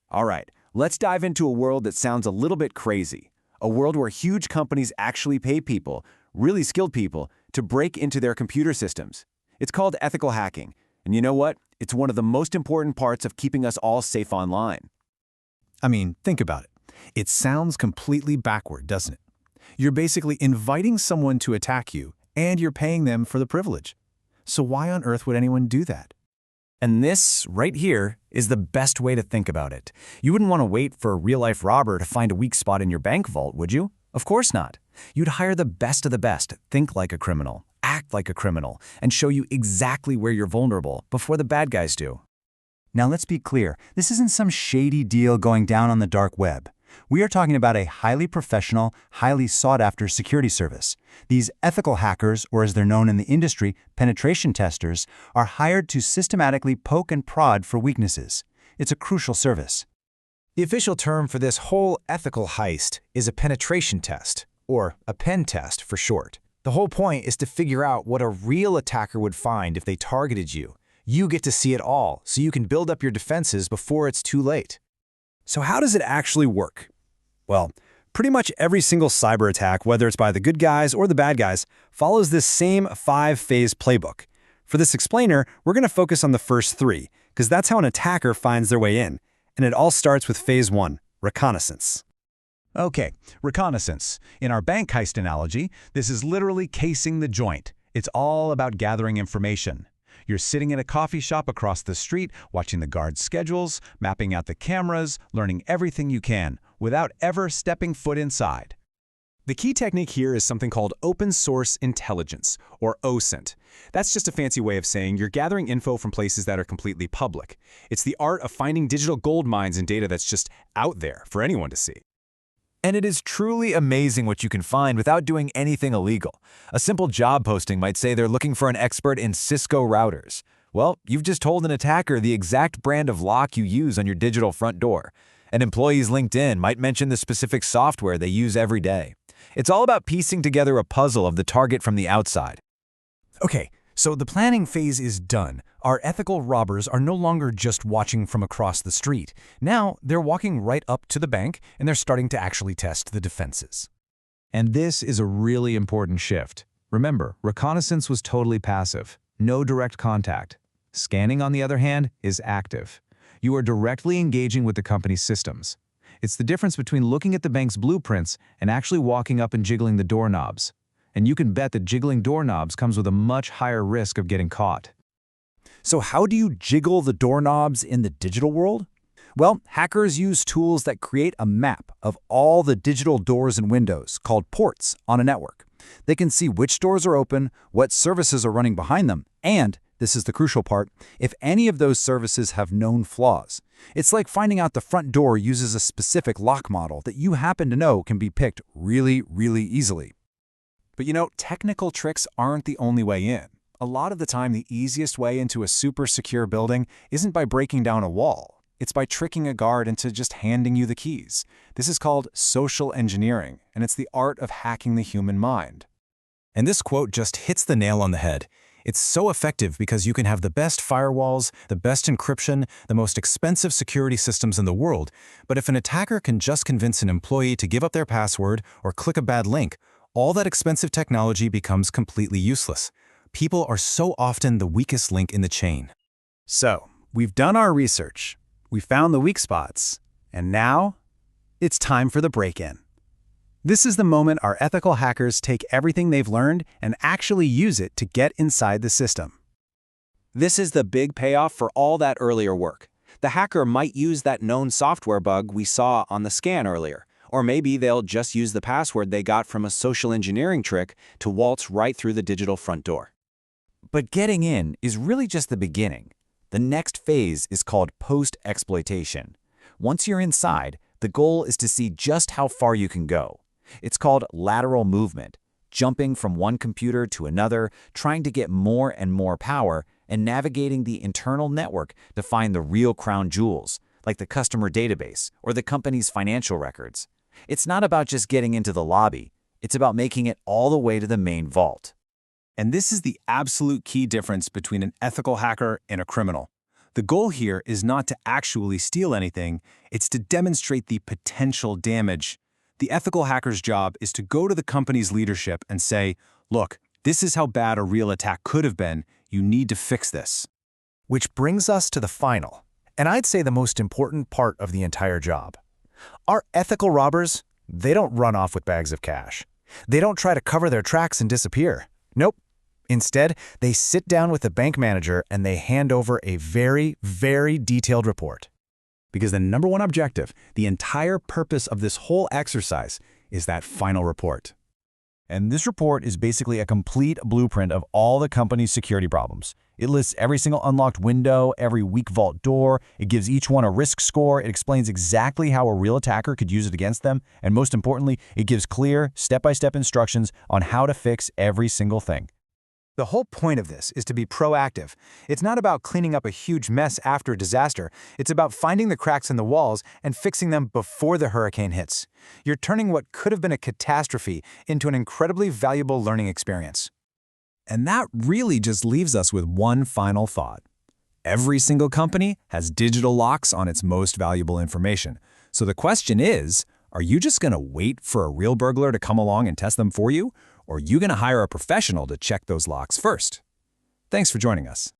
All right, let's dive into a world that sounds a little bit crazy. A world where huge companies actually pay people, really skilled people, to break into their computer systems. It's called ethical hacking. And you know what? It's one of the most important parts of keeping us all safe online. I mean, think about it. It sounds completely backward, doesn't it? You're basically inviting someone to attack you, and you're paying them for the privilege. So why on earth would anyone do that? And this, right here, is the best way to think about it. You wouldn't want to wait for a real-life robber to find a weak spot in your bank vault, would you? Of course not. You'd hire the best of the best, think like a criminal, act like a criminal, and show you exactly where you're vulnerable before the bad guys do. Now let's be clear, this isn't some shady deal going down on the dark web. We are talking about a highly professional, highly sought-after security service. These ethical hackers, or as they're known in the industry, penetration testers, are hired to systematically poke and prod for weaknesses. It's a crucial service. The official term for this whole ethical heist is a penetration test, or a pen test for short. The whole point is to figure out what a real attacker would find if they targeted you. You get to see it all, so you can build up your defenses before it's too late. So how does it actually work? Well, pretty much every single cyber attack, whether it's by the good guys or the bad guys, follows this same 5-phase playbook. For this explainer, we're going to focus on the first 3, because that's how an attacker finds their way in. And it all starts with phase 1, reconnaissance. Okay, reconnaissance. In our bank heist analogy, this is literally casing the joint. It's all about gathering information. You're sitting in a coffee shop across the street, watching the guards' schedules, mapping out the cameras, learning everything you can, without ever stepping foot inside. The key technique here is something called open source intelligence, or OSINT. That's just a fancy way of saying you're gathering info from places that are completely public. It's the art of finding digital gold mines and data that's just out there for anyone to see. And it is truly amazing what you can find without doing anything illegal. A simple job posting might say they're looking for an expert in Cisco routers. Well, you've just told an attacker the exact brand of lock you use on your digital front door. An employee's LinkedIn might mention the specific software they use every day. It's all about piecing together a puzzle of the target from the outside. Okay, so the planning phase is done. Our ethical robbers are no longer just watching from across the street. Now, they're walking right up to the bank, and they're starting to actually test the defenses. And this is a really important shift. Remember, reconnaissance was totally passive. No direct contact. Scanning, on the other hand, is active. You are directly engaging with the company's systems. It's the difference between looking at the bank's blueprints and actually walking up and jiggling the doorknobs. And you can bet that jiggling doorknobs comes with a much higher risk of getting caught. So how do you jiggle the doorknobs in the digital world? Well, hackers use tools that create a map of all the digital doors and windows, called ports, on a network. They can see which doors are open, what services are running behind them, and, this is the crucial part, if any of those services have known flaws. It's like finding out the front door uses a specific lock model that you happen to know can be picked really, really easily. But you know, technical tricks aren't the only way in. A lot of the time, the easiest way into a super secure building isn't by breaking down a wall. It's by tricking a guard into just handing you the keys. This is called social engineering, and it's the art of hacking the human mind. And this quote just hits the nail on the head. It's so effective because you can have the best firewalls, the best encryption, the most expensive security systems in the world, but if an attacker can just convince an employee to give up their password or click a bad link, all that expensive technology becomes completely useless. People are so often the weakest link in the chain. So, we've done our research, we found the weak spots, and now it's time for the break-in. This is the moment our ethical hackers take everything they've learned and actually use it to get inside the system. This is the big payoff for all that earlier work. The hacker might use that known software bug we saw on the scan earlier, or maybe they'll just use the password they got from a social engineering trick to waltz right through the digital front door. But getting in is really just the beginning. The next phase is called post-exploitation. Once you're inside, the goal is to see just how far you can go. It's called lateral movement, jumping from one computer to another, trying to get more and more power, and navigating the internal network to find the real crown jewels, like the customer database or the company's financial records. It's not about just getting into the lobby. It's about making it all the way to the main vault. And this is the absolute key difference between an ethical hacker and a criminal. The goal here is not to actually steal anything, it's to demonstrate the potential damage. The ethical hacker's job is to go to the company's leadership and say, look, this is how bad a real attack could have been. You need to fix this. Which brings us to the final, and I'd say the most important part of the entire job. Our ethical robbers, they don't run off with bags of cash. They don't try to cover their tracks and disappear. Nope. Instead, they sit down with the bank manager and they hand over a very, very detailed report. Because the number one objective, the entire purpose of this whole exercise, is that final report. And this report is basically a complete blueprint of all the company's security problems. It lists every single unlocked window, every weak vault door, it gives each one a risk score, it explains exactly how a real attacker could use it against them, and most importantly, it gives clear, step-by-step instructions on how to fix every single thing. The whole point of this is to be proactive. It's not about cleaning up a huge mess after a disaster. It's about finding the cracks in the walls and fixing them before the hurricane hits. You're turning what could have been a catastrophe into an incredibly valuable learning experience. And that really just leaves us with one final thought. Every single company has digital locks on its most valuable information. So the question is, are you just going to wait for a real burglar to come along and test them for you? Or are you going to hire a professional to check those locks first? Thanks for joining us.